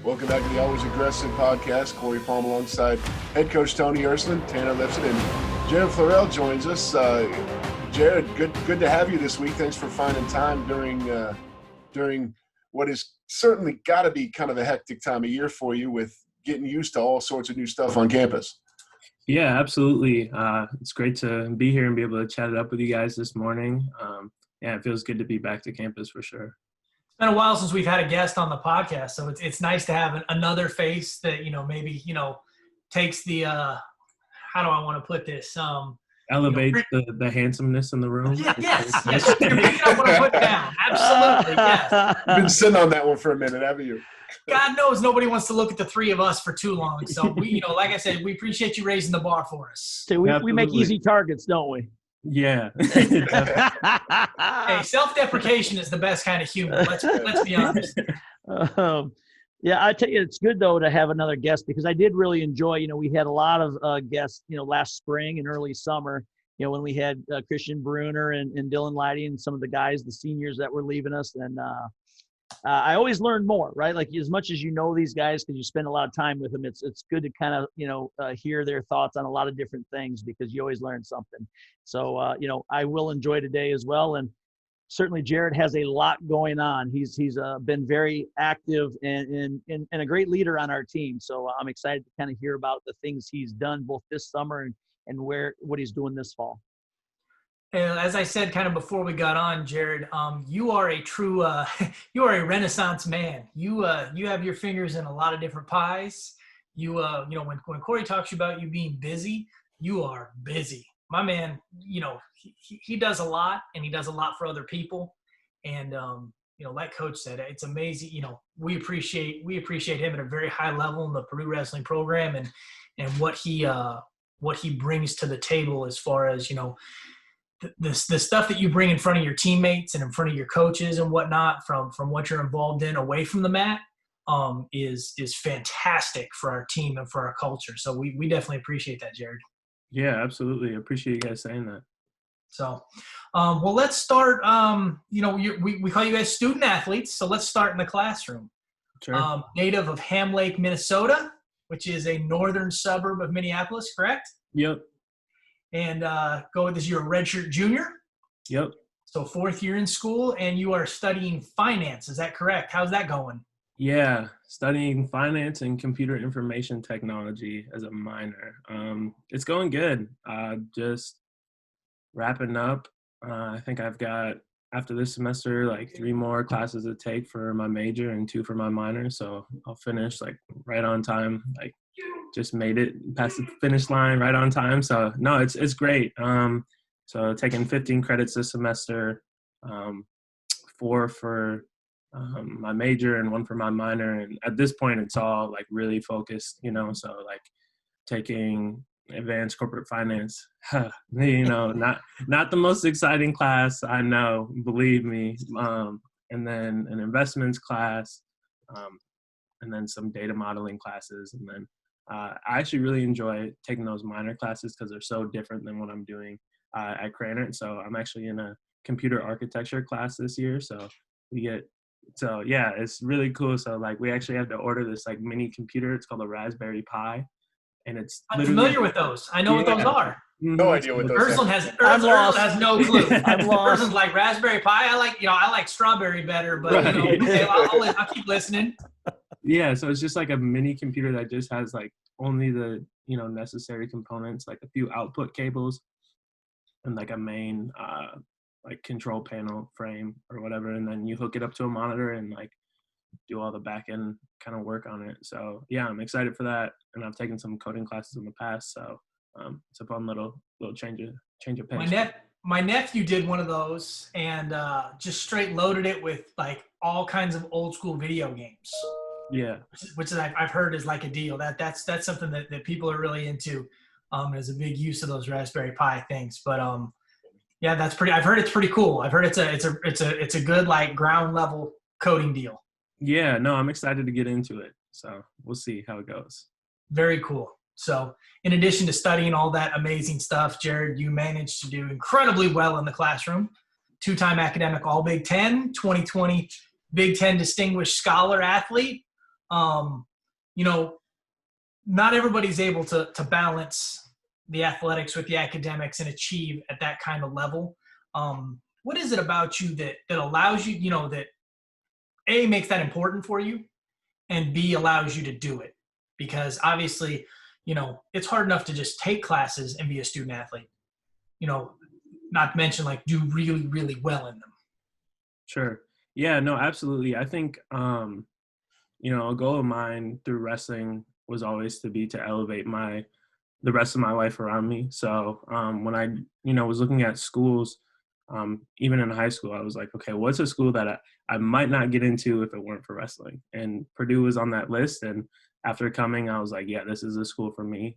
Welcome back to the Always Aggressive podcast. Corey Palm alongside head coach Tony Ersland, Tanner Lipson, and Jared Florell joins us. Jared, good to have you this week. Thanks for finding time during what is certainly got to be kind of a hectic time of year for you with getting used to all sorts of new stuff on campus. Yeah, absolutely. It's great to be here and be able to chat it up with you guys this morning. Yeah, it feels good to be back to campus for sure. It's been a while since we've had a guest on the podcast, so it's nice to have another face that, maybe, takes the, how do I want to put this? Elevates the handsomeness in the room. Yeah, yes. You're picking up what I put down. Absolutely, yes. You've been sitting on that one for a minute, haven't you? God knows nobody wants to look at the three of us for too long. So we, like I said, we appreciate you raising the bar for us. So we make easy targets, don't we? Yeah. Hey, self-deprecation is the best kind of humor. Let's be honest. Yeah, I tell you, it's good though to have another guest because I did really enjoy. We had a lot of guests, last spring and early summer. When we had Christian Bruner and Dylan Leidy and some of the guys, the seniors that were leaving us, and I always learn more, right? Like as much as these guys, because you spend a lot of time with them, it's good to kind of, hear their thoughts on a lot of different things because you always learn something. So, I will enjoy today as well. And certainly Jared has a lot going on. He's been very active and a great leader on our team. So I'm excited to kind of hear about the things he's done both this summer and what he's doing this fall. And as I said, kind of before we got on, Jared, you are a true, you are a Renaissance man. You have your fingers in a lot of different pies. When Corey talks about you being busy, you are busy. My man, he does a lot, and he does a lot for other people. And like Coach said, it's amazing. We appreciate him at a very high level in the Purdue wrestling program, and what he brings to the table as far as the stuff that you bring in front of your teammates and in front of your coaches and whatnot from what you're involved in away from the mat is fantastic for our team and for our culture. So we definitely appreciate that, Jared. Yeah, absolutely. I appreciate you guys saying that. So, well, let's start. We call you guys student athletes, so let's start in the classroom. Sure. Native of Ham Lake, Minnesota, which is a northern suburb of Minneapolis, correct? Yep. And go with this, you're a redshirt junior? Yep. So fourth year in school, and you are studying finance. Is that correct? How's that going? Yeah, studying finance and computer information technology as a minor. It's going good. Just wrapping up. I think I've got, after this semester, like 3 more classes to take for my major and 2 for my minor. So I'll finish like right on time, like just made it past the finish line right on time. So no, it's great. So taking 15 credits this semester, 4 for my major and 1 for my minor. And at this point, it's all like really focused, so like taking advanced corporate finance, not the most exciting class, I know, believe me. And then an investments class, and then some data modeling classes. And then I actually really enjoy taking those minor classes because they're so different than what I'm doing at Krannert. So I'm actually in a computer architecture class this year. So yeah, it's really cool. So like we actually had to order this like mini computer. It's called a Raspberry Pi. And I'm familiar with those. I know what those are. No idea what those are. Ersland has no clue. I'm lost. Ersland's like Raspberry Pi. I like strawberry better, but right. I'll keep listening. Yeah, so it's just like a mini computer that just has like only the necessary components, like a few output cables, and like a main like control panel frame or whatever, and then you hook it up to a monitor and like do all the back end kind of work on it. So yeah, I'm excited for that, and I've taken some coding classes in the past, so it's a fun little change of pace. My nephew did one of those and just straight loaded it with like all kinds of old school video games. Yeah, which I've heard is like a deal. That's something that people are really into. As a big use of those Raspberry Pi things, but yeah, that's pretty. I've heard it's pretty cool. I've heard it's a good like ground level coding deal. Yeah, no, I'm excited to get into it. So we'll see how it goes. Very cool. So in addition to studying all that amazing stuff, Jared, you managed to do incredibly well in the classroom. 2-time academic All Big Ten, 2020 Big Ten Distinguished Scholar Athlete. You know, not everybody's able to balance the athletics with the academics and achieve at that kind of level. What is it about you that allows you, you know, that A, makes that important for you, and B, allows you to do it? Because obviously, you know, it's hard enough to just take classes and be a student athlete, you know, not to mention like do really, really well in them. Sure. Yeah, no, absolutely. I think, you know, a goal of mine through wrestling was always to elevate the rest of my life around me. So when I, you know, was looking at schools, even in high school, I was like, okay, what's a school that I might not get into if it weren't for wrestling? And Purdue was on that list. And after coming, I was like, yeah, this is a school for me.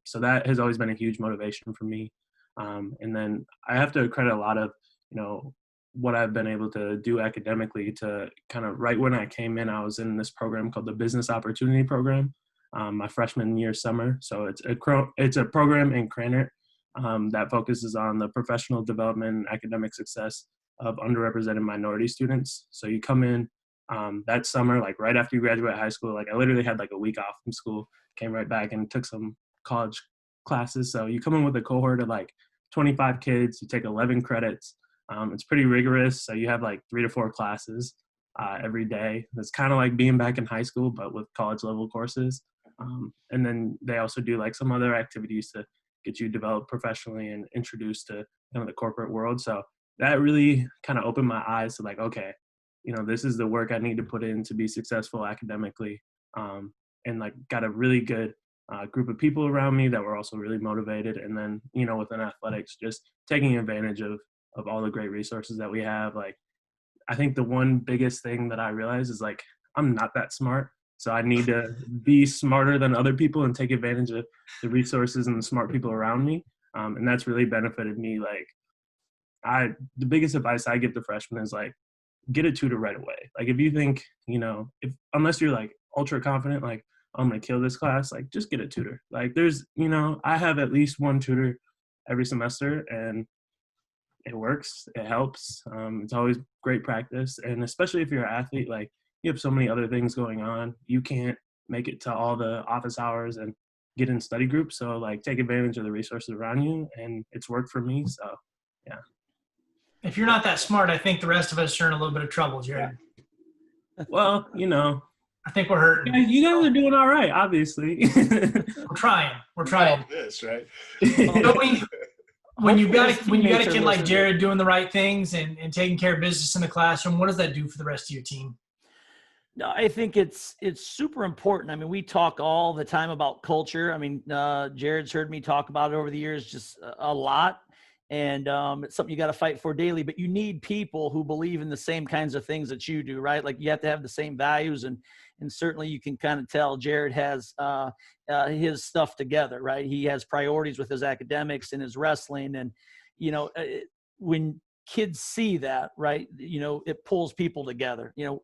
So that has always been a huge motivation for me. And then I have to credit a lot of, you know, what I've been able to do academically to kind of right when I came in, I was in this program called the Business Opportunity Program, my freshman year summer. So it's a program in Krannert that focuses on the professional development and academic success of underrepresented minority students. So you come in that summer, like right after you graduate high school, like I literally had like a week off from school, came right back and took some college classes. So you come in with a cohort of like 25 kids, you take 11 credits. It's pretty rigorous. So you have like 3 to 4 classes every day. It's kind of like being back in high school, but with college level courses. And then they also do like some other activities to get you developed professionally and introduced to kind of the corporate world. So that really kind of opened my eyes to like, okay, you know, this is the work I need to put in to be successful academically. And like got a really good group of people around me that were also really motivated. And then, you know, within athletics, just taking advantage of all the great resources that we have. Like, I think the one biggest thing that I realized is like, I'm not that smart. So I need to be smarter than other people and take advantage of the resources and the smart people around me. And that's really benefited me. Like the biggest advice I give to freshmen is like, get a tutor right away. Like if you think, you know, unless you're like ultra confident, like I'm going to kill this class, like just get a tutor. Like there's, you know, I have at least one tutor every semester and it works. It helps. It's always great practice. And especially if you're an athlete, like you have so many other things going on. You can't make it to all the office hours and get in study groups. So like take advantage of the resources around you. And it's worked for me. So yeah. If you're not that smart, I think the rest of us are in a little bit of trouble, Jared. Well, you know. I think we're hurting. Yeah, you guys are doing all right, obviously. We're trying. We're trying. All this, right? When you got a kid like Jared doing the right things and taking care of business in the classroom, what does that do for the rest of your team? No, I think it's super important. I mean, we talk all the time about culture. I mean, Jared's heard me talk about it over the years, just a lot. And it's something you got to fight for daily, but you need people who believe in the same kinds of things that you do, right? Like you have to have the same values, and certainly you can kind of tell Jared has his stuff together, right? He has priorities with his academics and his wrestling. And, you know, when kids see that, right, you know, it pulls people together. You know,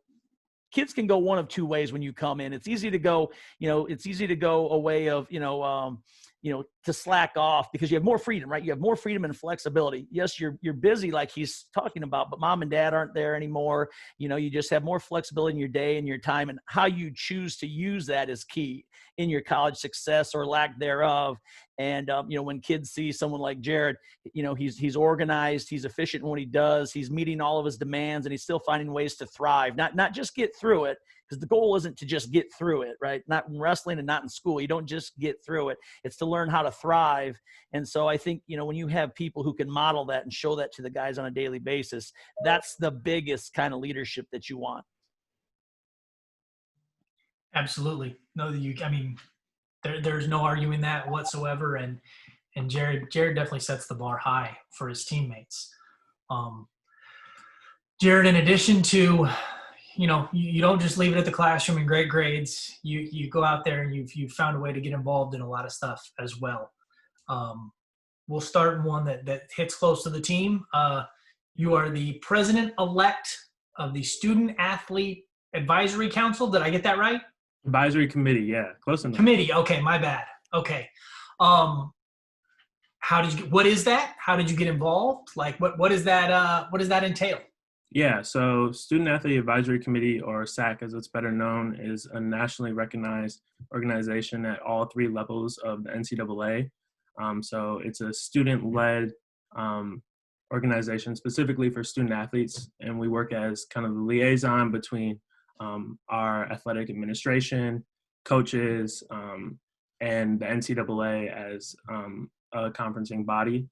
kids can go one of two ways when you come in. It's easy to go, you know, a way of, to slack off because you have more freedom, right? You have more freedom and flexibility. Yes, you're busy like he's talking about, but mom and dad aren't there anymore. You know, you just have more flexibility in your day and your time, and how you choose to use that is key in your college success or lack thereof. And, when kids see someone like Jared, you know, he's organized, he's efficient in what he does, he's meeting all of his demands, and he's still finding ways to thrive, not just get through it. Because the goal isn't to just get through it, right? Not in wrestling and not in school. You don't just get through it. It's to learn how to thrive. And so I think, you know, when you have people who can model that and show that to the guys on a daily basis, that's the biggest kind of leadership that you want. Absolutely. There's no arguing that whatsoever. And Jared definitely sets the bar high for his teammates. Jared, in addition to, you know, you don't just leave it at the classroom and great grades. You go out there and you've found a way to get involved in a lot of stuff as well. We'll start in one that hits close to the team. You are the president-elect of the Student Athlete Advisory Council. Did I get that right? Advisory Committee, yeah, close enough. Committee, okay, my bad. Okay. What is that? How did you get involved? Like, what does that entail? Yeah, so Student Athlete Advisory Committee, or SAC as it's better known, is a nationally recognized organization at all three levels of the NCAA. So it's a student-led organization specifically for student athletes, and we work as kind of the liaison between our athletic administration, coaches, and the NCAA as a conferencing body.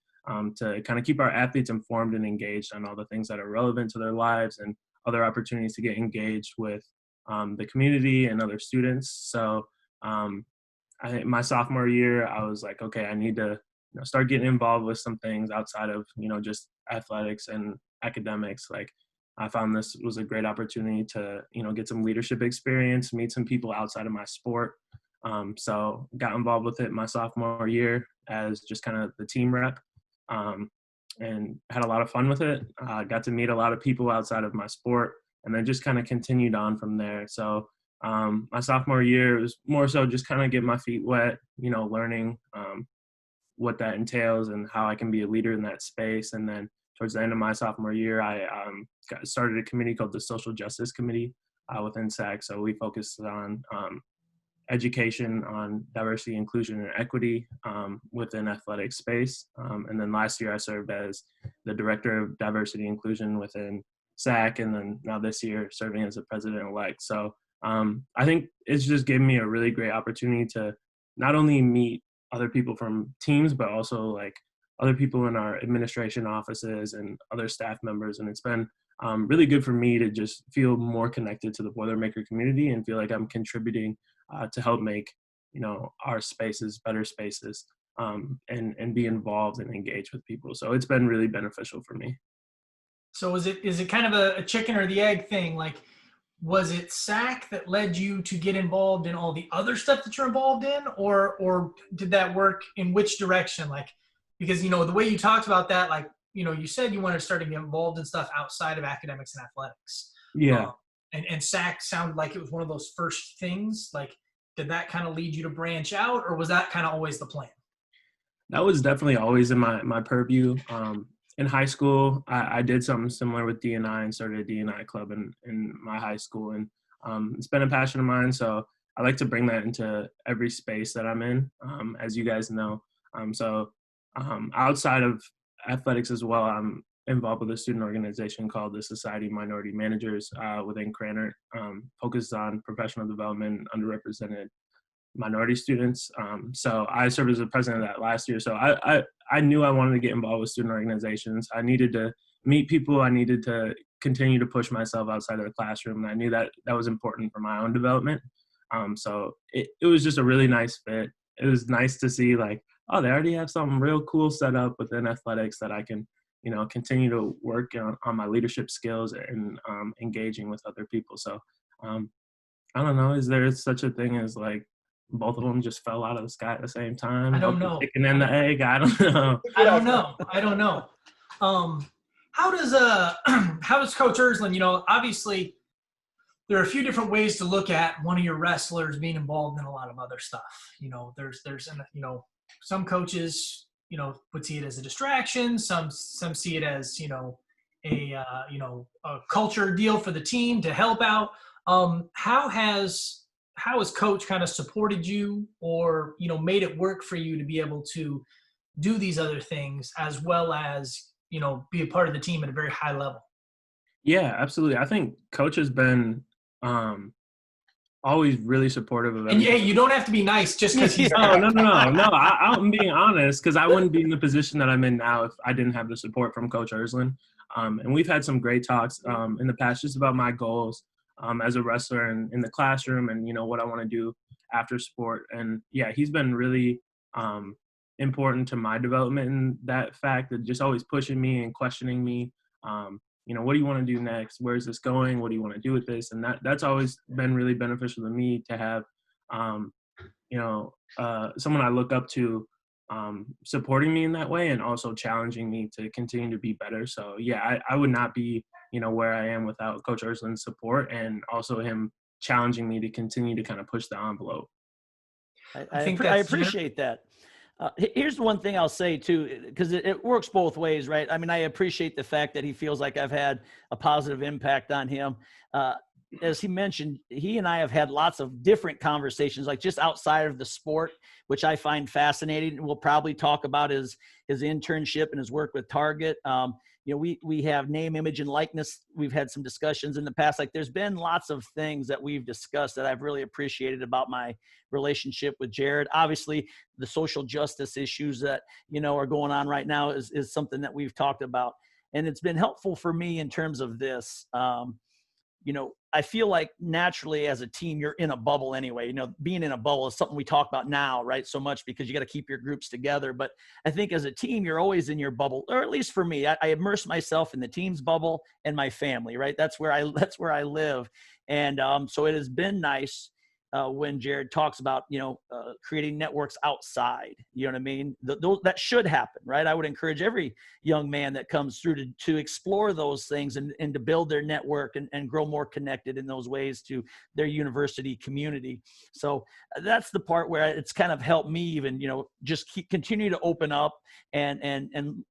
To kind of keep our athletes informed and engaged on all the things that are relevant to their lives and other opportunities to get engaged with the community and other students. So my sophomore year, I was like, okay, I need to start getting involved with some things outside of, just athletics and academics. Like I found this was a great opportunity to, get some leadership experience, meet some people outside of my sport. So got involved with it my sophomore year as just kind of the team rep. And had a lot of fun with it. Got to meet a lot of people outside of my sport, and then just kind of continued on from there. So my sophomore year was more so just kind of get my feet wet, learning what that entails and how I can be a leader in that space. And then towards the end of my sophomore year, I started a committee called the Social Justice Committee within SAC. So we focused on education on diversity, inclusion, and equity within athletic space. And then last year I served as the director of diversity inclusion within SAC, and then now this year serving as the president-elect. So I think it's just given me a really great opportunity to not only meet other people from teams, but also like other people in our administration offices and other staff members. And it's been really good for me to just feel more connected to the Boilermaker community and feel like I'm contributing to help make, our spaces better spaces, and be involved and engage with people. So it's been really beneficial for me. So is it kind of a chicken or the egg thing? Like, was it SAC that led you to get involved in all the other stuff that you're involved in, or did that work in which direction? Like, because, the way you talked about that, like, you said you wanted to start to get involved in stuff outside of academics and athletics. Yeah. And SAC sounded like it was one of those first things. Like, did that kind of lead you to branch out, or was that kind of always the plan? That was definitely always in my purview. In high school, I did something similar with D&I and started a D&I club in my high school. And it's been a passion of mine. So I like to bring that into every space that I'm in, as you guys know. So outside of athletics as well, I'm involved with a student organization called the Society of Minority Managers within Krannert, focused on professional development, underrepresented minority students. So I served as the president of that last year. So I knew I wanted to get involved with student organizations. I needed to meet people. I needed to continue to push myself outside of the classroom. And I knew that was important for my own development. So it was just a really nice fit. It was nice to see like, oh, they already have something real cool set up within athletics that I can, continue to work on my leadership skills and engaging with other people. So I don't know, is there such a thing as like both of them just fell out of the sky at the same time? I don't know. The chicken and the egg? I don't know. I don't know. How does Coach Ersland, obviously there are a few different ways to look at one of your wrestlers being involved in a lot of other stuff. There's some coaches, would see it as a distraction. Some see it as, a culture deal for the team to help out. How has Coach kind of supported you or, made it work for you to be able to do these other things as well as, be a part of the team at a very high level? Yeah, absolutely. I think Coach has been always really supportive of everything. And you don't have to be nice just because he's No. I'm being honest, because I wouldn't be in the position that I'm in now if I didn't have the support from Coach Ersland. And we've had some great talks in the past just about my goals as a wrestler and in the classroom and, what I want to do after sport. And yeah, he's been really important to my development in that fact, that just always pushing me and questioning me. What do you want to do next? Where's this going? What do you want to do with this? And that's always been really beneficial to me to have, someone I look up to supporting me in that way and also challenging me to continue to be better. So yeah, I would not be, where I am without Coach Ersland's support and also him challenging me to continue to kind of push the envelope. I appreciate that. Here's one thing I'll say too, because it works both ways, right? I mean, I appreciate the fact that he feels like I've had a positive impact on him. As he mentioned, he and I have had lots of different conversations, like just outside of the sport, which I find fascinating. And we'll probably talk about his internship and his work with Target. We have name, image, and likeness. We've had some discussions in the past. Like there's been lots of things that we've discussed that I've really appreciated about my relationship with Jared. Obviously, the social justice issues that, are going on right now is something that we've talked about. And it's been helpful for me in terms of this. I feel like naturally as a team, you're in a bubble anyway. Being in a bubble is something we talk about now, right? So much because you got to keep your groups together. But I think as a team, you're always in your bubble, or at least for me, I immerse myself in the team's bubble and my family, right? That's where I live. And so it has been nice when Jared talks about, creating networks outside, you know what I mean? That should happen, right? I would encourage every young man that comes through to explore those things and to build their network and grow more connected in those ways to their university community. So that's the part where it's kind of helped me even, just continue to open up and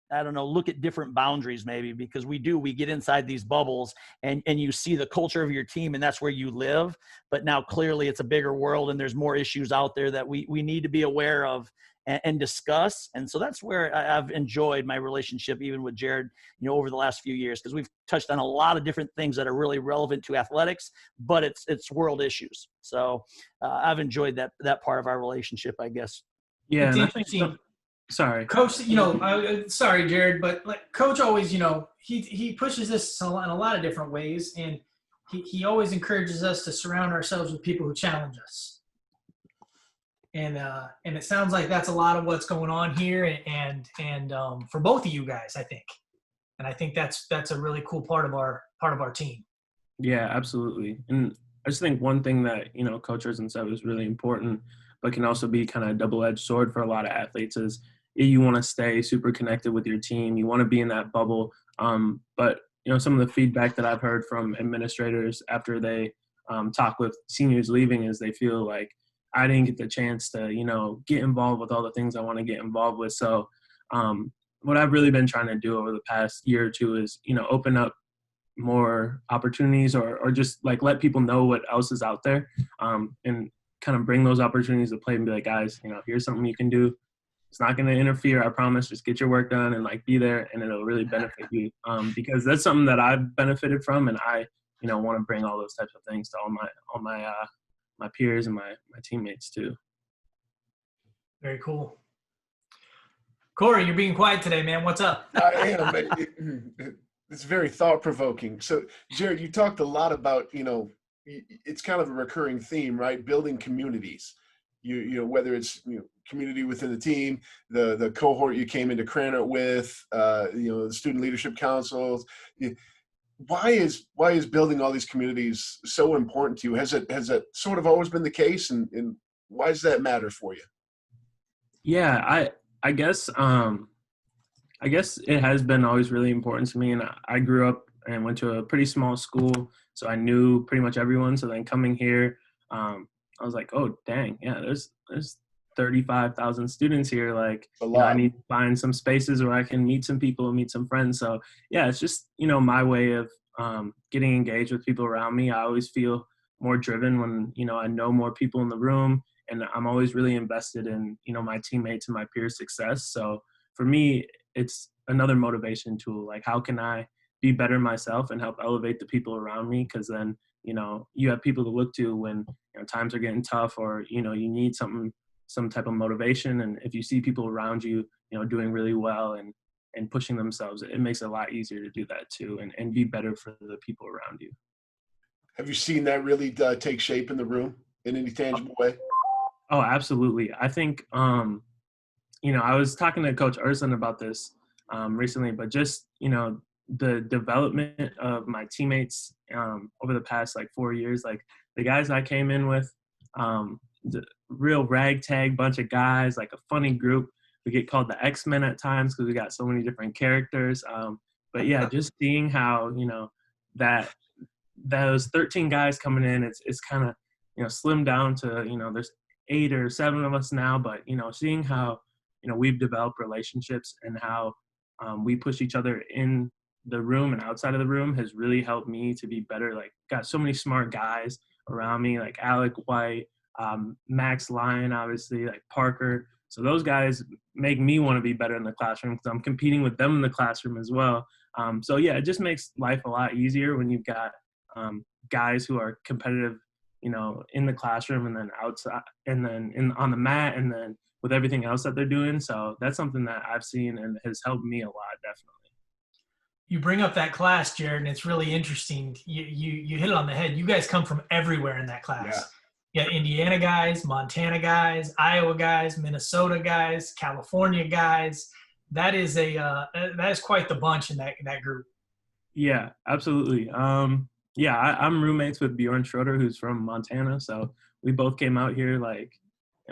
I don't know, look at different boundaries maybe, because we get inside these bubbles and you see the culture of your team and that's where you live. But now clearly it's a bigger world and there's more issues out there that we need to be aware of and discuss. And so that's where I've enjoyed my relationship, even with Jared, over the last few years, because we've touched on a lot of different things that are really relevant to athletics, but it's world issues. So I've enjoyed that part of our relationship, I guess. Yeah. It's And I think interesting. Sorry. Coach, sorry, Jared, but like Coach always, he pushes this in a lot of different ways, and he always encourages us to surround ourselves with people who challenge us. And it sounds like that's a lot of what's going on here, and for both of you guys, I think. And I think that's a really cool part of our team. Yeah, absolutely. And I just think one thing that, Coach Ersland said was really important, but can also be kind of a double-edged sword for a lot of athletes is you want to stay super connected with your team. You want to be in that bubble. But, some of the feedback that I've heard from administrators after they talk with seniors leaving is they feel like I didn't get the chance to, get involved with all the things I want to get involved with. So what I've really been trying to do over the past year or two is, open up more opportunities or just like let people know what else is out there and kind of bring those opportunities to play and be like, guys, here's something you can do. It's not going to interfere. I promise. Just get your work done and be there, and it'll really benefit you. Because that's something that I've benefited from, and I, want to bring all those types of things to all my peers and my teammates too. Very cool. Corey, you're being quiet today, man. What's up? I am. It's very thought-provoking. So, Jared, you talked a lot about, it's kind of a recurring theme, right? Building communities. Whether it's community within the team, the cohort you came into Krannert with, the student leadership councils. Why is building all these communities so important to you? Has that sort of always been the case, and why does that matter for you? Yeah, I guess it has been always really important to me, and I grew up and went to a pretty small school, so I knew pretty much everyone. So then coming here, I was like, oh, dang, yeah, there's 35,000 students here. I need to find some spaces where I can meet some people and meet some friends. So, yeah, it's just, my way of getting engaged with people around me. I always feel more driven when, I know more people in the room, and I'm always really invested in, my teammates and my peers' success. So for me, it's another motivation tool. Like, how can I be better myself and help elevate the people around me? Because then, you have people to look to when times are getting tough, or you need some type of motivation. And if you see people around you doing really well and pushing themselves, it makes it a lot easier to do that too, and be better for the people around you. Have you seen that really take shape in the room in any tangible way? Oh, absolutely. I think I was talking to Coach Ersland about this recently, but just the development of my teammates over the past 4 years, the guys I came in with, the real ragtag bunch of guys, a funny group. We get called the X-Men at times because we got so many different characters. But yeah, just seeing how that those 13 guys coming in, it's kind of slimmed down to there's 8 or 7 of us now, but, seeing how, we've developed relationships and how we push each other in the room and outside of the room has really helped me to be better. Like, got so many smart guys around me, like Alec White, Max Lyon, obviously, like Parker. So those guys make me want to be better in the classroom because I'm competing with them in the classroom as well. So yeah, it just makes life a lot easier when you've got guys who are competitive, in the classroom and then outside and then on the mat and then with everything else that they're doing. So that's something that I've seen and has helped me a lot, definitely. You bring up that class, Jared, and it's really interesting. You hit it on the head. You guys come from everywhere in that class. You got Indiana guys, Montana guys, Iowa guys, Minnesota guys, California guys. That is quite the bunch in that group. Yeah, absolutely. I'm roommates with Bjorn Schroeder, who's from Montana. So we both came out here like,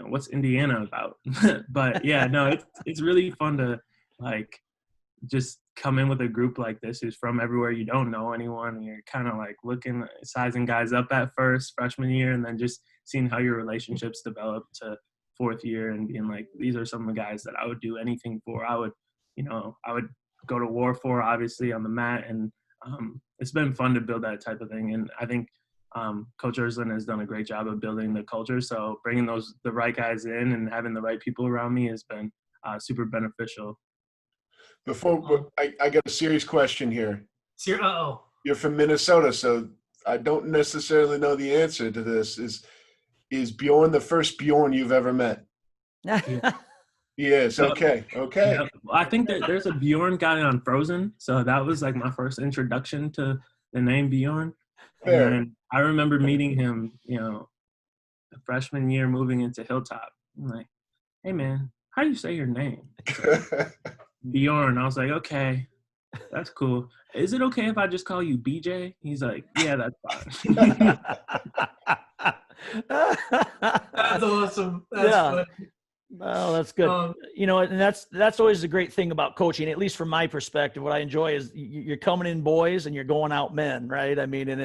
what's Indiana about? But yeah, no, it's really fun to like just come in with a group like this who's from everywhere. You don't know anyone, and you're kind of like sizing guys up at first freshman year, and then just seeing how your relationships develop to fourth year and being like, these are some of the guys that I would do anything for. I would go to war for, obviously, on the mat, and it's been fun to build that type of thing. And I think Coach Ersland has done a great job of building the culture. So bringing the right guys in and having the right people around me has been super beneficial. Before I got a serious question here. You're from Minnesota, so I don't necessarily know the answer to this. Is Bjorn the first Bjorn you've ever met? Yeah. Yes. Okay. Yeah, I think that there's a Bjorn guy on Frozen, so that was like my first introduction to the name Bjorn. Fair. And I remember meeting him, the freshman year moving into Hilltop. I'm like, hey man, how do you say your name? Bjorn. I was like, okay, that's cool. Is it okay if I just call you BJ? He's like, yeah, that's fine. That's awesome. That's funny. Oh, that's good. And that's always the great thing about coaching, at least from my perspective. What I enjoy is you're coming in boys and you're going out men, right? I mean, and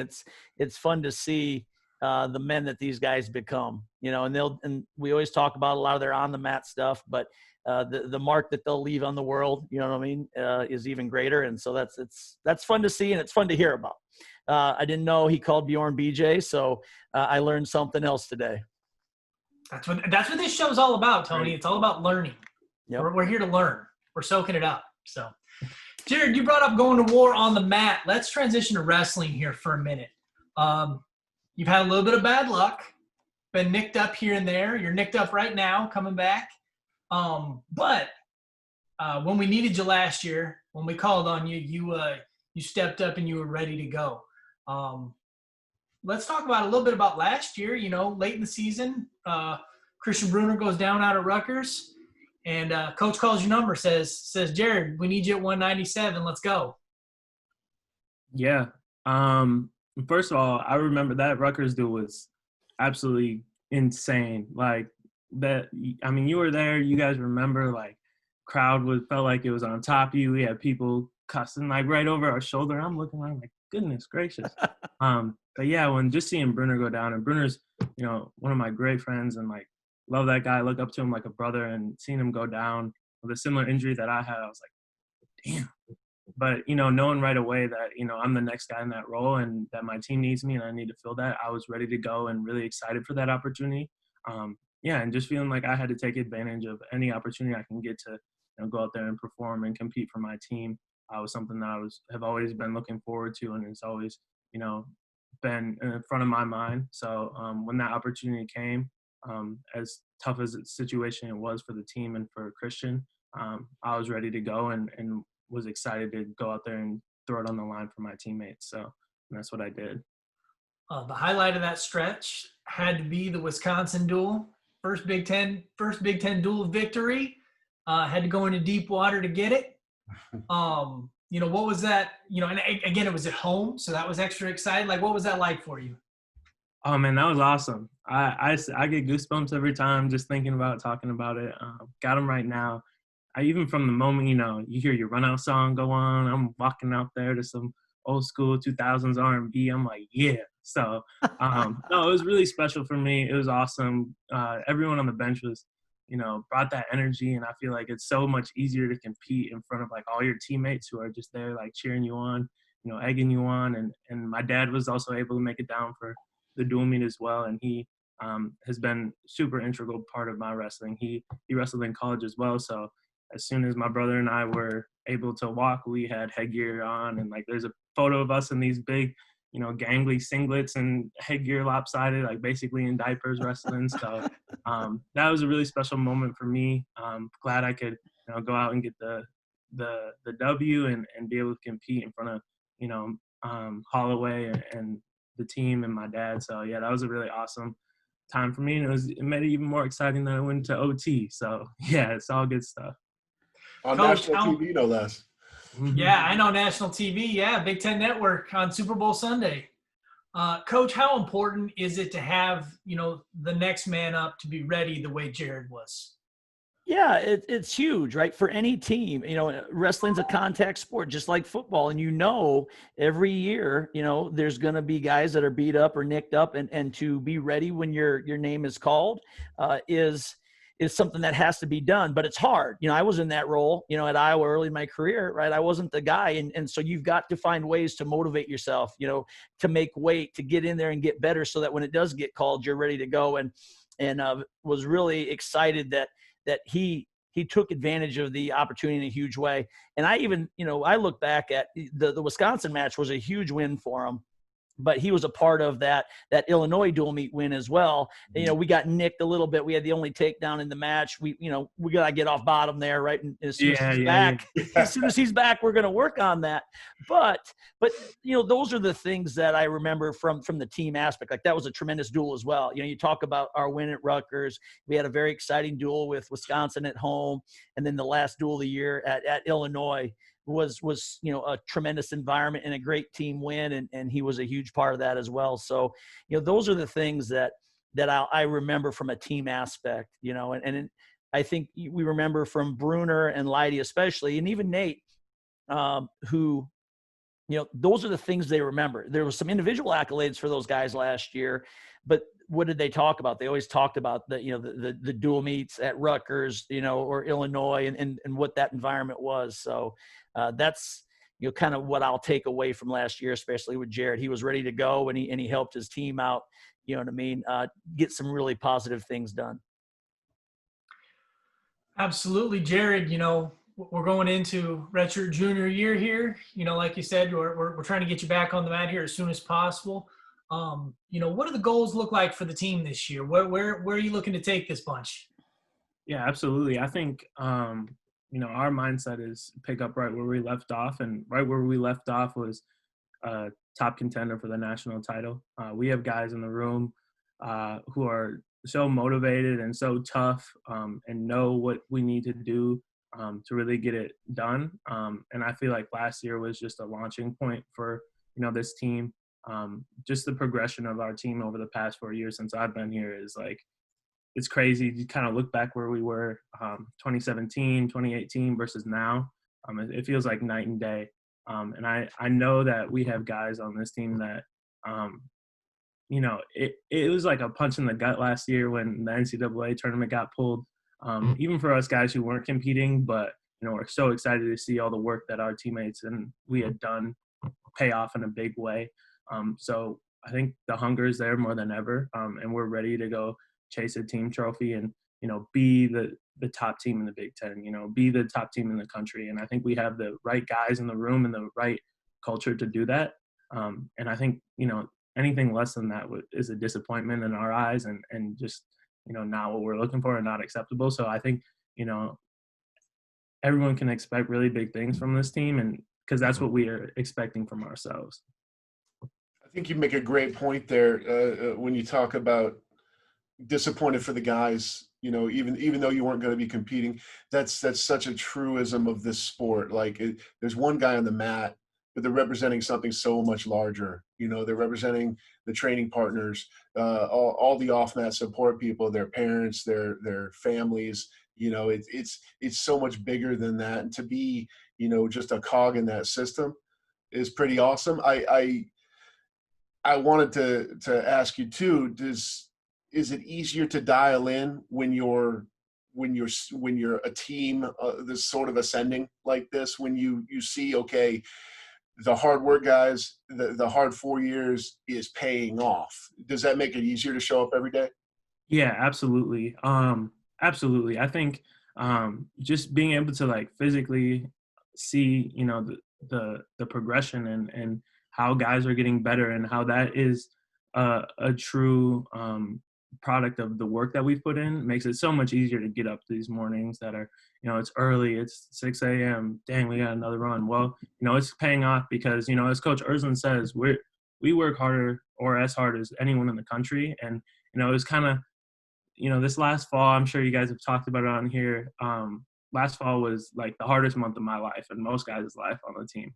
it's fun to see the men that these guys become, and we always talk about a lot of their on the mat stuff, but the mark that they'll leave on the world, is even greater. And so that's fun to see, and it's fun to hear about. I didn't know he called Bjorn BJ, so I learned something else today. That's what this show's all about, Tony. Right. It's all about learning. Yep. We're here to learn. We're soaking it up. So, Jared, you brought up going to war on the mat. Let's transition to wrestling here for a minute. You've had a little bit of bad luck, been nicked up here and there. You're nicked up right now, coming back. But when we needed you last year, when we called on you, you stepped up and you were ready to go. Let's talk about a little bit about last year. Late in the season, Christian Bruner goes down out of Rutgers, and coach calls your number, says, Jared, we need you at 197. Let's go. Yeah. First of all, I remember that Rutgers dude was absolutely insane. Like that. I mean, you were there. You guys remember, like, crowd felt like it was on top of you. We had people cussing like right over our shoulder. I'm looking around like, goodness gracious. But yeah, when just seeing Bruner go down, and Bruner's, one of my great friends, and like love that guy, look up to him like a brother, and seeing him go down with a similar injury that I had, I was like, damn. But, knowing right away that, I'm the next guy in that role and that my team needs me and I need to fill that, I was ready to go and really excited for that opportunity. And just feeling like I had to take advantage of any opportunity I can get to go out there and perform and compete for my team. Was something that have always been looking forward to, and it's always, been in front of my mind. So when that opportunity came, as tough as the situation it was for the team and for Christian, I was ready to go and was excited to go out there and throw it on the line for my teammates. So that's what I did. The highlight of that stretch had to be the Wisconsin duel. First Big Ten duel victory. Had to go into deep water to get it. What was that? And again, it was at home, so that was extra exciting. Like, what was that like for you? Oh man, that was awesome. I get goosebumps every time just thinking about talking about it. Got them right now. Even from the moment, you hear your run out song go on, I'm walking out there to some old school 2000s R&B. I'm like, yeah, So, no, it was really special for me. It was awesome. Everyone on the bench was, brought that energy, and I feel like it's so much easier to compete in front of like all your teammates who are just there like cheering you on, egging you on. And my dad was also able to make it down for the dual meet as well, and he has been super integral part of my wrestling. He wrestled in college as well, so as soon as my brother and I were able to walk, we had headgear on, and like there's a photo of us in these big, gangly singlets and headgear lopsided, like basically in diapers wrestling. So that was a really special moment for me. Glad I could, go out and get the W and be able to compete in front of, Holloway and the team and my dad. So yeah, that was a really awesome time for me, and it made it even more exciting that I went to OT. So yeah, it's all good stuff. On Coach, national TV, no less. Yeah, I know national TV. Yeah, Big Ten Network on Super Bowl Sunday. Coach, how important is it to have, the next man up to be ready the way Jared was? Yeah, it's huge, right? For any team, wrestling's a contact sport, just like football. And every year, there's going to be guys that are beat up or nicked up, and to be ready when your name is called is something that has to be done. But it's hard. I was in that role, at Iowa early in my career, right? I wasn't the guy. And so you've got to find ways to motivate yourself, to make weight, to get in there and get better so that when it does get called, you're ready to go. And was really excited that he took advantage of the opportunity in a huge way. And I even, I look back at the Wisconsin match was a huge win for him, but he was a part of that Illinois dual meet win as well. We got nicked a little bit. We had the only takedown in the match. We got to get off bottom there, right? And as soon as he's back, as soon as he's back, we're going to work on that. But those are the things that I remember from the team aspect. Like that was a tremendous duel as well. You talk about our win at Rutgers. We had a very exciting duel with Wisconsin at home, and then the last duel of the year at Illinois was a tremendous environment and a great team win, and he was a huge part of that as well. So those are the things that I remember from a team aspect, and I think we remember from Bruner and Leidy especially, and even Nate, who those are the things they remember. There was some individual accolades for those guys last year, but what did they talk about? They always talked about the dual meets at Rutgers, or Illinois, and what that environment was. So that's kind of what I'll take away from last year, especially with Jared. He was ready to go, and he helped his team out. You know what I mean? Get some really positive things done. Absolutely, Jared. We're going into redshirt junior year here. Like you said, we're trying to get you back on the mat here as soon as possible. What do the goals look like for the team this year? Where are you looking to take this bunch? Yeah, absolutely. I think, our mindset is pick up right where we left off, and right where we left off was a top contender for the national title. We have guys in the room who are so motivated and so tough, and know what we need to do to really get it done. And I feel like last year was just a launching point for, this team. Just the progression of our team over the past 4 years since I've been here is like, it's crazy to kind of look back where we were 2017, 2018 versus now. It feels like night and day. And I know that we have guys on this team that, it was like a punch in the gut last year when the NCAA tournament got pulled. Even for us guys who weren't competing, but, we're so excited to see all the work that our teammates and we had done pay off in a big way. So I think the hunger is there more than ever, and we're ready to go chase a team trophy and, be the top team in the Big Ten, be the top team in the country. And I think we have the right guys in the room and the right culture to do that. And I think, anything less than that is a disappointment in our eyes and just, not what we're looking for and not acceptable. So I think, everyone can expect really big things from this team, and because that's what we are expecting from ourselves. I think you make a great point there when you talk about disappointed for the guys, even though you weren't going to be competing. That's such a truism of this sport. Like there's one guy on the mat, but they're representing something so much larger. They're representing the training partners, all the off-mat support people, their parents, their families. It's so much bigger than that. And to be, just a cog in that system is pretty awesome. I wanted to ask you too, is it easier to dial in when you're a team that's sort of ascending like this, when you see, okay, the hard work guys, the hard 4 years is paying off? Does that make it easier to show up every day? Yeah, absolutely. Absolutely. I think just being able to like physically see, the progression and how guys are getting better and how that is a true product of the work that we've put in makes it so much easier to get up these mornings that are, it's early, it's 6 a.m. Dang, we got another run. Well, it's paying off because, as Coach Ersland says, we work harder or as hard as anyone in the country. And, it was kind of, this last fall, I'm sure you guys have talked about it on here. Last fall was like the hardest month of my life and most guys' life on the team.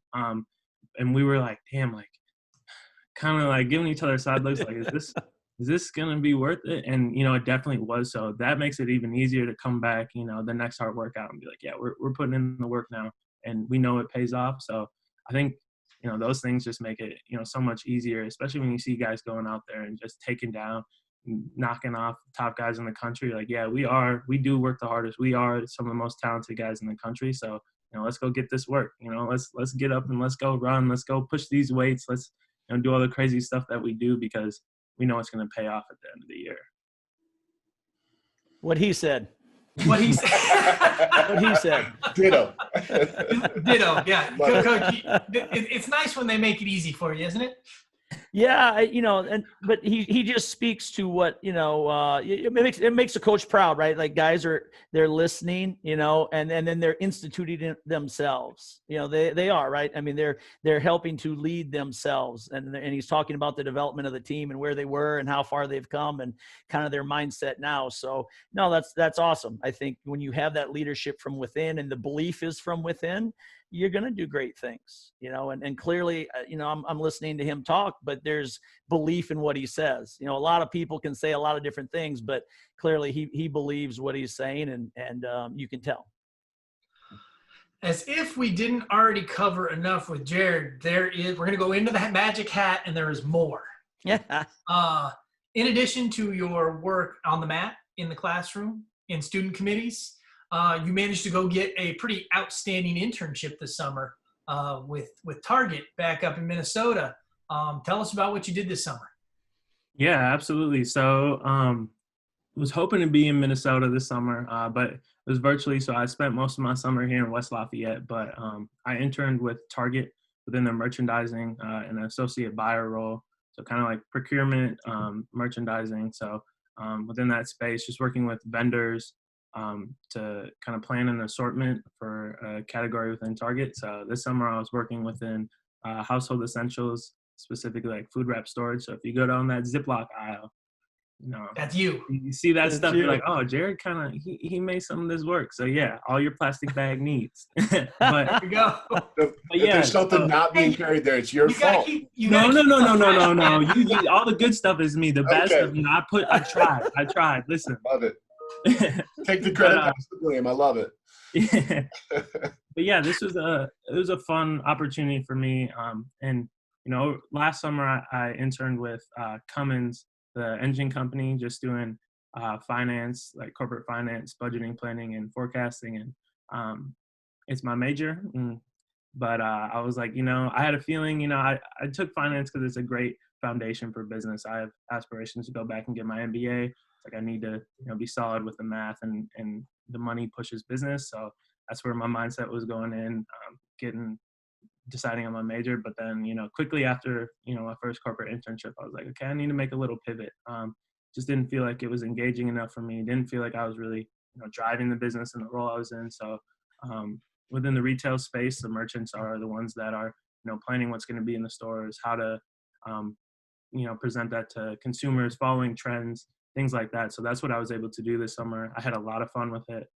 And we were like, damn, like kind of like giving each other side looks like, is this going to be worth it? And, it definitely was. So that makes it even easier to come back, the next hard workout and be like, yeah, we're putting in the work now and we know it pays off. So I think, those things just make it, so much easier, especially when you see guys going out there and just taking down, knocking off top guys in the country. Like, yeah, we do work the hardest. We are some of the most talented guys in the country. So, let's go get this work. Let's get up and let's go run. Let's go push these weights. Let's, do all the crazy stuff that we do because we know it's going to pay off at the end of the year. What he said. What he said. What he said. Ditto. Ditto. Yeah. Coach, it's nice when they make it easy for you, isn't it? Yeah, but he just speaks to what, it makes a coach proud, right? Like guys they're listening, and then they're instituting it themselves. They are, right? I mean, they're helping to lead themselves, and he's talking about the development of the team and where they were and how far they've come and kind of their mindset now. So no, that's awesome. I think when you have that leadership from within and the belief is from within, you're going to do great things, and clearly, I'm listening to him talk, but there's belief in what he says. A lot of people can say a lot of different things, but clearly he believes what he's saying and you can tell. As if we didn't already cover enough with Jared, we're going to go into the magic hat and there is more. Yeah. In addition to your work on the mat, in the classroom, in student committees, you managed to go get a pretty outstanding internship this summer with Target back up in Minnesota. Tell us about what you did this summer. Yeah, absolutely. So was hoping to be in Minnesota this summer, but it was virtually. So I spent most of my summer here in West Lafayette, but I interned with Target within their merchandising and an associate buyer role. So kind of like procurement, merchandising. So within that space, just working with vendors to kind of plan an assortment for a category within Target. So this summer I was working within household essentials, specifically like food wrap storage. So if you go down that Ziploc aisle, that's you. You see that That's stuff, you. you're like, oh, Jared kind of, he made some of this work. So yeah, all your plastic bag needs. But There you go. If yeah, there's something not being carried there, it's your fault. No. You, all the good stuff is me. The bad Okay. stuff, I tried. Listen. Love it. Take the credit, pass the blame. I love it. Yeah. But yeah, it was a fun opportunity for me. And last summer I interned with Cummins, the engine company, just doing finance, like corporate finance, budgeting, planning, and forecasting. And it's my major. But I was like, I had a feeling, I took finance because it's a great foundation for business. I have aspirations to go back and get my MBA. It's like I need to, be solid with the math and the money pushes business. So that's where my mindset was going in, deciding on my major. But then, quickly after, my first corporate internship, I was like, okay, I need to make a little pivot. Just didn't feel like it was engaging enough for me. Didn't feel like I was really, driving the business and the role I was in. So within the retail space, the merchants are the ones that are, planning what's going to be in the stores, how to, present that to consumers, following trends, things like that. So that's what I was able to do this summer. I had a lot of fun with it.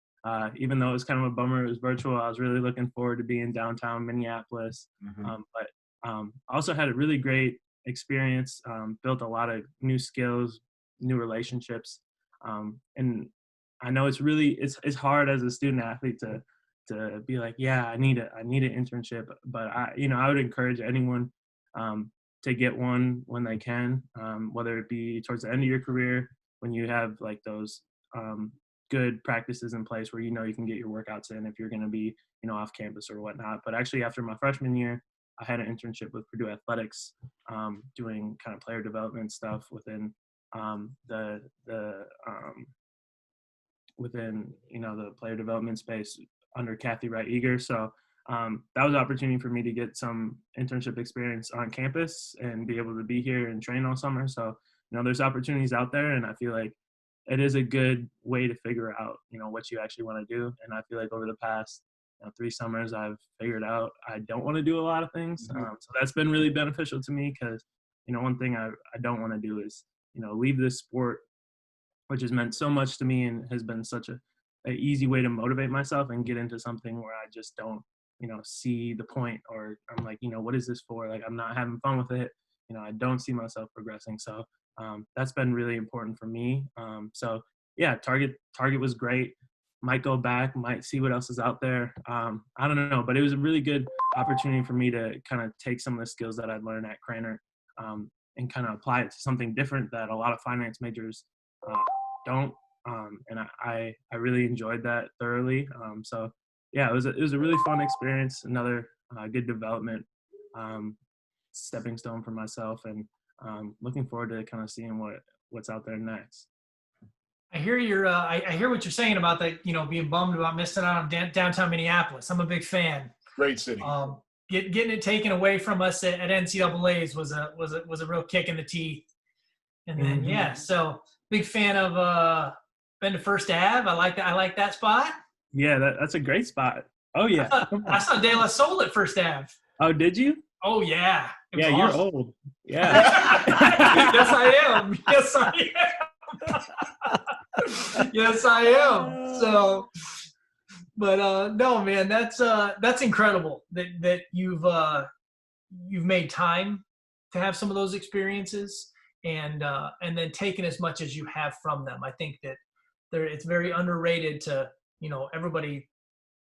Even though it was kind of a bummer, it was virtual. I was really looking forward to being downtown Minneapolis. Mm-hmm. But I also had a really great experience, built a lot of new skills, new relationships. And I know it's hard as a student athlete to be like, yeah, I need an internship. But I would encourage anyone to get one when they can, whether it be towards the end of your career when you have like those good practices in place where you know you can get your workouts in if you're going to be, off campus or whatnot. But actually, after my freshman year, I had an internship with Purdue Athletics, doing kind of player development stuff within within the player development space under Kathy Wright Eager. So that was an opportunity for me to get some internship experience on campus and be able to be here and train all summer. So there's opportunities out there, and I feel like it is a good way to figure out what you actually want to do. And I feel like over the past 3 summers, I've figured out I don't want to do a lot of things. Mm-hmm. So that's been really beneficial to me because one thing I don't want to do is leave this sport, which has meant so much to me and has been such a easy way to motivate myself, and get into something where I just don't see the point, or I'm like, what is this for? Like, I'm not having fun with it. I don't see myself progressing. So that's been really important for me. So yeah, Target was great. Might go back, might see what else is out there. I don't know, but it was a really good opportunity for me to kind of take some of the skills that I'd learned at Krannert, and kind of apply it to something different that a lot of finance majors don't. And I really enjoyed that thoroughly. So yeah, it was a really fun experience. Another good development, stepping stone for myself, and looking forward to kind of seeing what's out there next. I hear I hear what you're saying about that. Being bummed about missing out on downtown Minneapolis. I'm a big fan. Great city. Getting it taken away from us at NCAA's was a real kick in the teeth. And then Mm-hmm. so big fan of been to First Ave. I like that spot. Yeah, that's a great spot. Oh yeah, I saw De La Soul at First Ave. Oh, did you? Oh yeah. Yeah, awesome. You're old. Yeah. Yes, I am. Yes, I am. Yes, I am. So, but no, man, that's incredible that you've made time to have some of those experiences, and then taken as much as you have from them. I think that it's very underrated to, everybody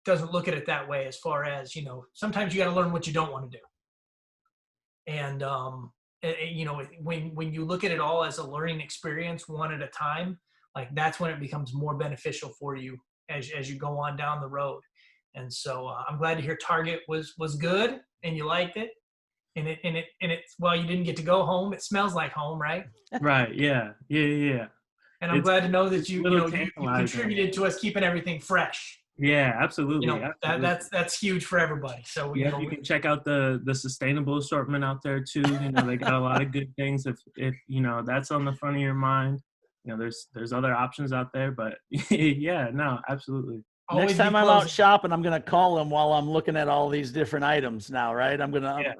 doesn't look at it that way, as far as, sometimes you got to learn what you don't want to do. And, when you look at it all as a learning experience, one at a time, like that's when it becomes more beneficial for you as you go on down the road. And so I'm glad to hear Target was good and you liked it. And it's well, you didn't get to go home. It smells like home, right? Right. Yeah. And I'm glad to know that you tantalizing. contributed to us keeping everything fresh. Yeah, absolutely. Absolutely. That's huge for everybody. So you can check out the sustainable assortment out there too. They got a lot of good things. If that's on the front of your mind, there's other options out there. But yeah, no, absolutely. Always Next time I'm out shopping, I'm gonna call them while I'm looking at all these different items now, right? I'm gonna. Yeah.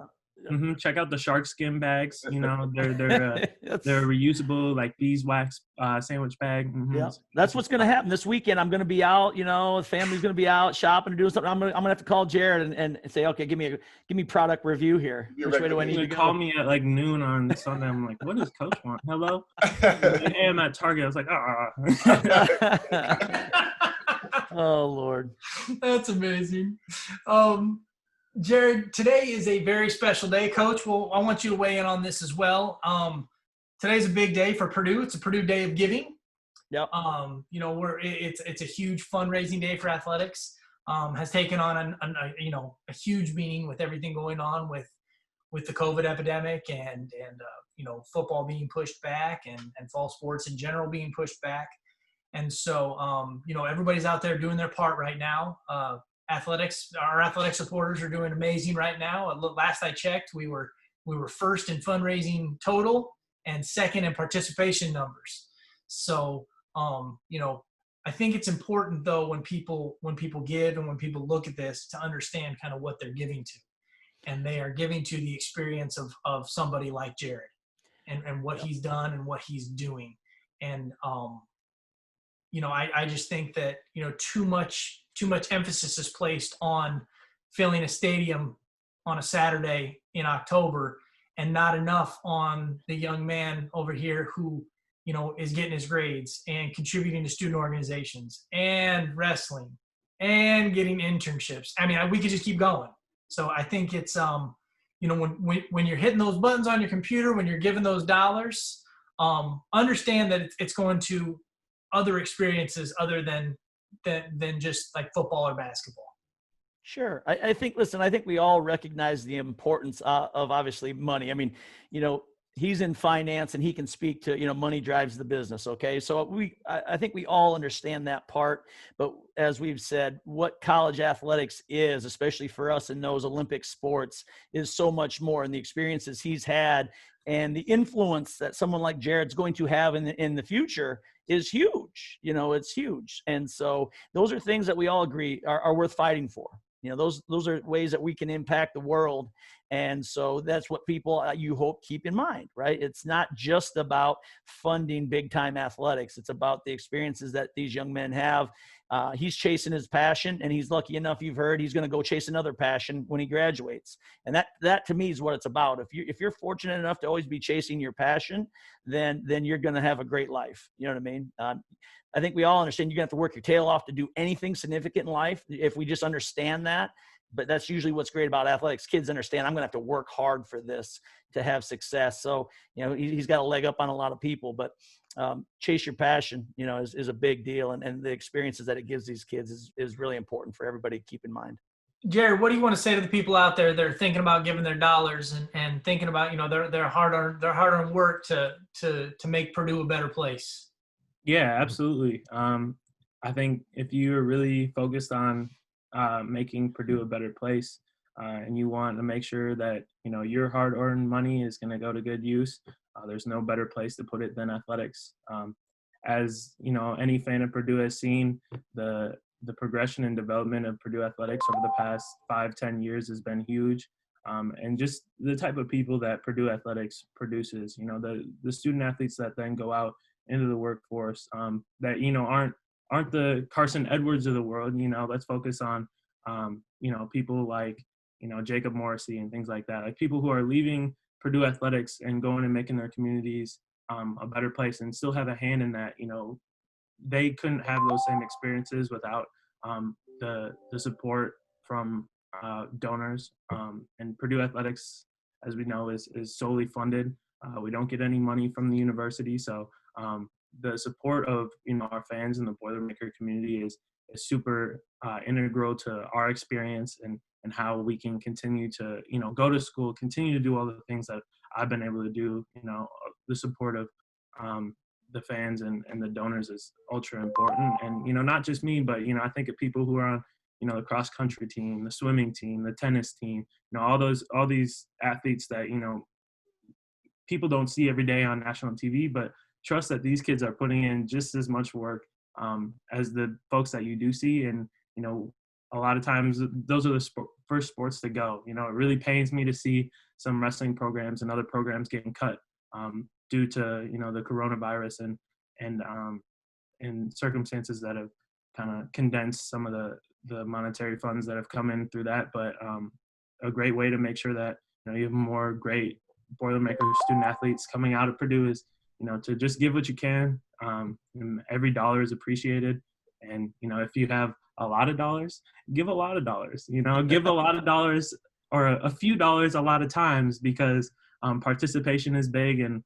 Check out the shark skin bags. They're reusable, like beeswax sandwich bag. Mm-hmm. Yeah, that's what's going to happen this weekend. I'm going to be out. The family's going to be out shopping and doing something. I'm gonna have to call Jared and say, okay, give me product review here. Which way do I need to go? Call me at like noon on Sunday. I'm like, what does Coach want? Hello. Hey, I'm at Target. I was like, Oh Lord, that's amazing. Jared, today is a very special day, Coach. Well, I want you to weigh in on this as well. Today's a big day for Purdue. It's a Purdue Day of Giving. Yep. It's a huge fundraising day for athletics. Has taken on a huge meaning with everything going on with the COVID epidemic and football being pushed back and fall sports in general being pushed back. And so everybody's out there doing their part right now. Our athletic supporters are doing amazing right now. Last I checked, we were first in fundraising total and second in participation numbers. So, I think it's important though when people give and when people look at this to understand kind of what they're giving to, and they are giving to the experience of somebody like Jared and what he's done and what he's doing. And I just think that too much emphasis is placed on filling a stadium on a Saturday in October, and not enough on the young man over here who, is getting his grades and contributing to student organizations and wrestling and getting internships. I mean, we could just keep going. So I think it's, when you're hitting those buttons on your computer, when you're giving those dollars, understand that it's going to other experiences other than just like football or basketball. Sure. I think we all recognize the importance of obviously money. I mean, he's in finance and he can speak to, money drives the business. Okay. So I think we all understand that part, but as we've said, what college athletics is, especially for us in those Olympic sports, is so much more. And the experiences he's had and the influence that someone like Jared's going to have in the future is huge. It's huge. And so those are things that we all agree are worth fighting for. Those are ways that we can impact the world. And so that's what people, you hope, keep in mind, right? It's not just about funding big time athletics. It's about the experiences that these young men have. He's chasing his passion, and he's lucky enough, you've heard, he's going to go chase another passion when he graduates. And that to me is what it's about. If you're fortunate enough to always be chasing your passion, then you're going to have a great life. You know what I mean? I think we all understand you're going to have to work your tail off to do anything significant in life if we just understand that. But that's usually what's great about athletics. Kids understand I'm going to have to work hard for this to have success. So, he's got a leg up on a lot of people, but chase your passion, is a big deal. And the experiences that it gives these kids is really important for everybody to keep in mind. Jared, what do you want to say to the people out there that are thinking about giving their dollars and thinking about, their hard-earned work to make Purdue a better place? Yeah, absolutely. I think if you're really focused on making Purdue a better place, and you want to make sure that your hard-earned money is going to go to good use, there's no better place to put it than athletics. As any fan of Purdue has seen, the progression and development of Purdue athletics over the past 5-10 years has been huge. And just the type of people that Purdue athletics produces, the student athletes that then go out into the workforce, that aren't the Carson Edwards of the world. Let's focus on people like Jacob Morrissey and things like that, like people who are leaving Purdue athletics and going and making their communities a better place and still have a hand in that. They couldn't have those same experiences without the support from donors, and Purdue athletics, as we know, is solely funded. We don't get any money from the university, so the support of our fans and the Boilermaker community is super integral to our experience and how we can continue to go to school, continue to do all the things that I've been able to do. The support of the fans and the donors is ultra important, and not just me, but I think of people who are on the cross country team, the swimming team, the tennis team, all these athletes that people don't see every day on national TV, but trust that these kids are putting in just as much work as the folks that you do see. And, a lot of times those are the first sports to go. It really pains me to see some wrestling programs and other programs getting cut due to, the coronavirus and circumstances that have kind of condensed some of the monetary funds that have come in through that. But a great way to make sure that, you have more great Boilermaker student athletes coming out of Purdue is, to just give what you can. And every dollar is appreciated. And, if you have a lot of dollars, give a lot of dollars, give a lot of dollars or a few dollars a lot of times, because participation is big. And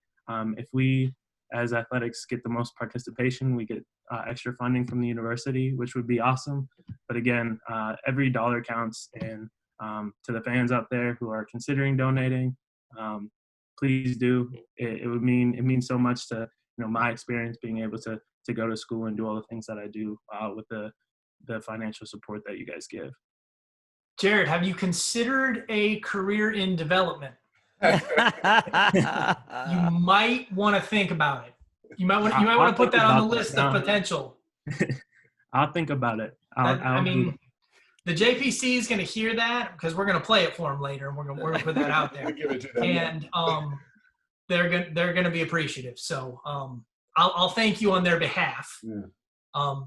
if we as athletics get the most participation, we get extra funding from the university, which would be awesome. But again, every dollar counts. And to the fans out there who are considering donating, please do. It means so much to my experience being able to go to school and do all the things that I do with the financial support that you guys give. Jared, have you considered a career in development? You might want to think about it. You might want to put that on the list of potential. I'll think about it. The JPC is going to hear that because we're going to play it for them later, and we're going to put that out there. Give it to them, and they're going to be appreciative. So I'll thank you on their behalf,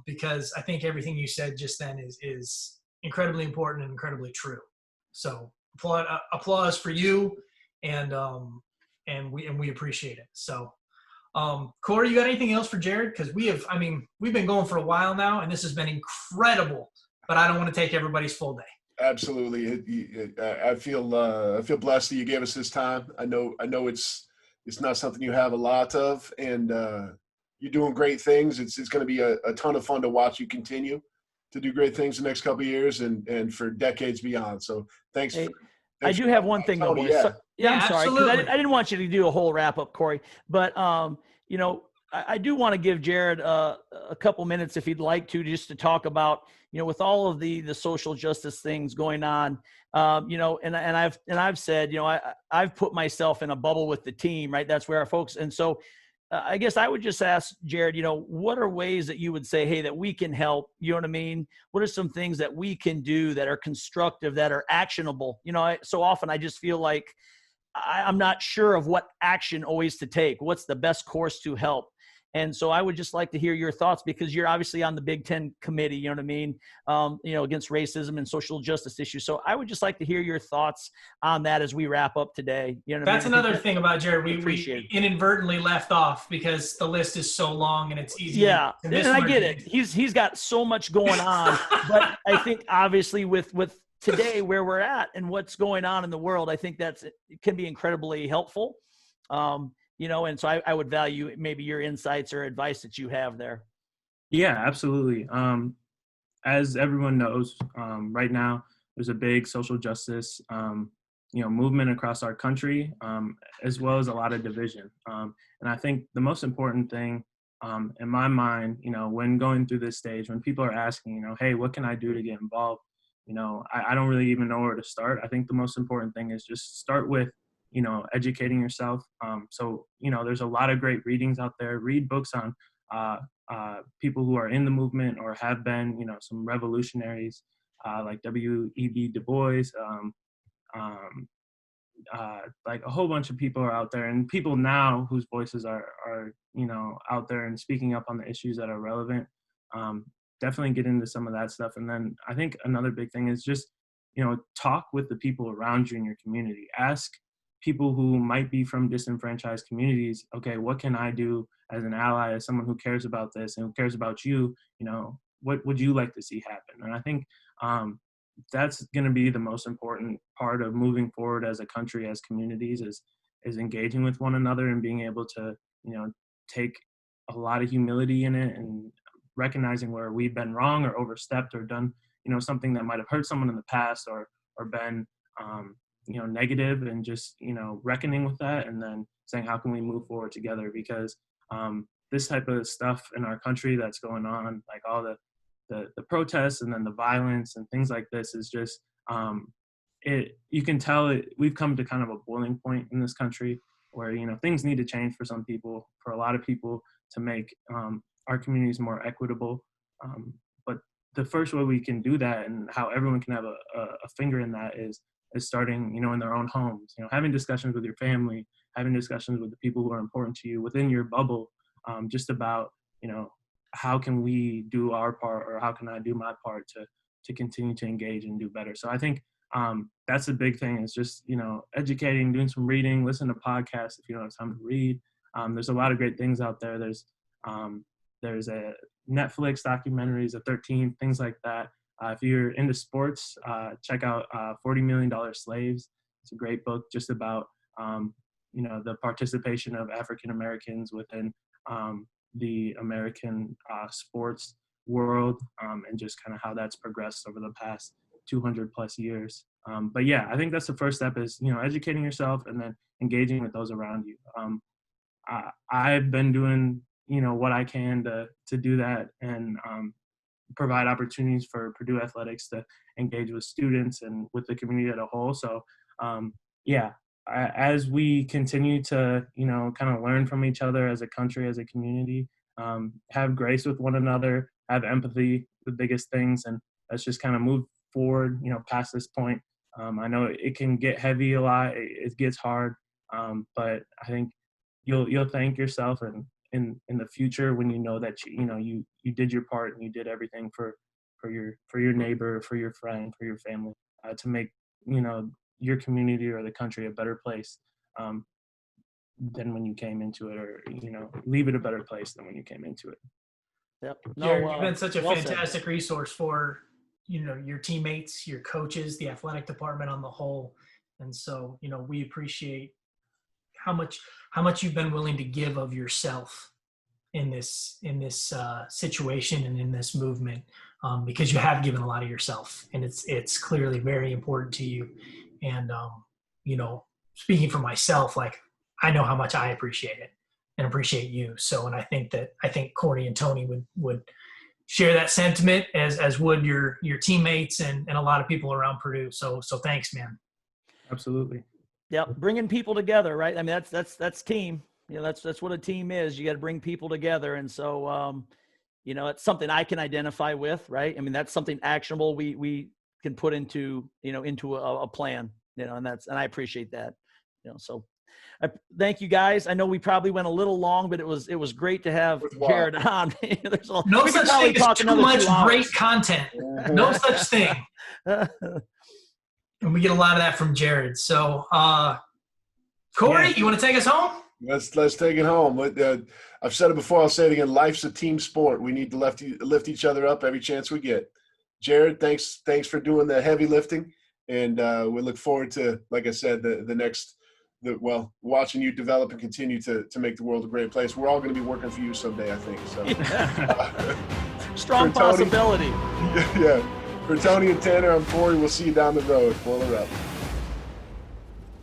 because I think everything you said just then is incredibly important and incredibly true. So applause for you, and we appreciate it. So Corey, you got anything else for Jared? Because we've been going for a while now, and this has been incredible. But I don't want to take everybody's full day. Absolutely. I feel blessed that you gave us this time. I know it's not something you have a lot of, and you're doing great things. It's going to be a ton of fun to watch you continue to do great things the next couple of years and for decades beyond. So thanks. Hey, I Thanks do for have one thing though, Tony. boys. Yeah, Yeah, I'm Yeah, sorry because absolutely. I didn't want you to do a whole wrap up, Corey. But you know, I do want to give Jared a couple minutes if he'd like to, just to talk about, you know, with all of the social justice things going on. You know, and I've said, you know, I've put myself in a bubble with the team, right? That's where our folks. And so I guess I would just ask Jared, you know, what are ways that you would say, hey, that we can help? You know what I mean? What are some things that we can do that are constructive, that are actionable? You know, so often I just feel like I'm not sure of what action always to take. What's the best course to help? And so I would just like to hear your thoughts because you're obviously on the Big Ten committee, you know what I mean? You know, against racism and social justice issues. So I would just like to hear your thoughts on that as we wrap up today. You know what That's I mean? another thing about Jared. Appreciate We inadvertently left off because the list is so long and it's easy Yeah, to miss. and I get it. He's got so much going on, but I think obviously with today where we're at and what's going on in the world, I think it can be incredibly helpful. You know, and so I would value maybe your insights or advice that you have there. Yeah, absolutely. As everyone knows, right now there's a big social justice, movement across our country, as well as a lot of division. And I think the most important thing, in my mind, you know, when going through this stage, when people are asking, you know, hey, what can I do to get involved? You know, I don't really even know where to start. I think the most important thing is just start with, you know, educating yourself. So, you know, there's a lot of great readings out there. Read books on people who are in the movement or have been, you know, some revolutionaries like W.E.B. Du Bois, like a whole bunch of people are out there, and people now whose voices are you know, out there and speaking up on the issues that are relevant. Definitely get into some of that stuff. And then I think another big thing is just, you know, talk with the people around you in your community. Ask people who might be from disenfranchised communities, okay, what can I do as an ally, as someone who cares about this and who cares about you? You know, what would you like to see happen? And I think that's going to be the most important part of moving forward as a country, as communities, is engaging with one another and being able to, you know, take a lot of humility in it and recognizing where we've been wrong or overstepped or done, you know, something that might have hurt someone in the past or been, you know, negative, and just, you know, reckoning with that and then saying, how can we move forward together? Because this type of stuff in our country that's going on, like all the protests and then the violence and things like this, is just, you can tell we've come to kind of a boiling point in this country where, you know, things need to change for some people, for a lot of people, to make our communities more equitable. But the first way we can do that, and how everyone can have a finger in that, is starting, you know, in their own homes, you know, having discussions with your family, having discussions with the people who are important to you within your bubble, just about, you know, how can we do our part, or how can I do my part to continue to engage and do better. So I think that's a big thing, is just, you know, educating, doing some reading, listen to podcasts if you don't have time to read. There's a lot of great things out there. There's a Netflix documentaries, the 13th, things like that. If you're into sports, check out $40 Million Slaves. It's a great book just about, you know, the participation of African Americans within the American sports world, and just kind of how that's progressed over the past 200 plus years. But yeah, I think that's the first step, is, you know, educating yourself and then engaging with those around you. I've been doing, you know, what I can to do that, and provide opportunities for Purdue athletics to engage with students and with the community as a whole. So yeah, as we continue to, you know, kind of learn from each other as a country, as a community, have grace with one another, have empathy, the biggest things, and let's just kind of move forward, you know, past this point. I know it can get heavy a lot, it gets hard, but I think you'll thank yourself and in the future when you know that you did your part and you did everything for your neighbor, for your friend, for your family, to make, you know, your community or the country a better place than when you came into it, or, you know, leave it a better place than when you came into it. Yep. No, Jared, you've been such a well said. fantastic resource for your teammates, your coaches, the athletic department on the whole. And so, we appreciate how much you've been willing to give of yourself in this situation and in this movement, because you have given a lot of yourself, and it's clearly very important to you. And speaking for myself, like, I know how much I appreciate it and appreciate you. So, and I think Corey and Tony would share that sentiment, as would your teammates and a lot of people around Purdue. So thanks, man. Absolutely. Yeah, bringing people together, right? I mean, that's team. That's what a team is. You got to bring people together, and so it's something I can identify with, right? I mean, that's something actionable we can put into a plan, and I appreciate that, So thank you guys. I know we probably went a little long, but it was great to have Jared on. No such thing as too much great content. No such thing. And we get a lot of that from Jared. So, Corey, you want to take us home? Let's take it home. I've said it before. I'll say it again. Life's a team sport. We need to lift each other up every chance we get. Jared, thanks for doing the heavy lifting, and we look forward to, like I said, watching you develop and continue to make the world a great place. We're all going to be working for you someday, I think. So, strong possibility. Yeah. For Tony and Tanner, I'm Corey. We'll see you down the road. Boiler up.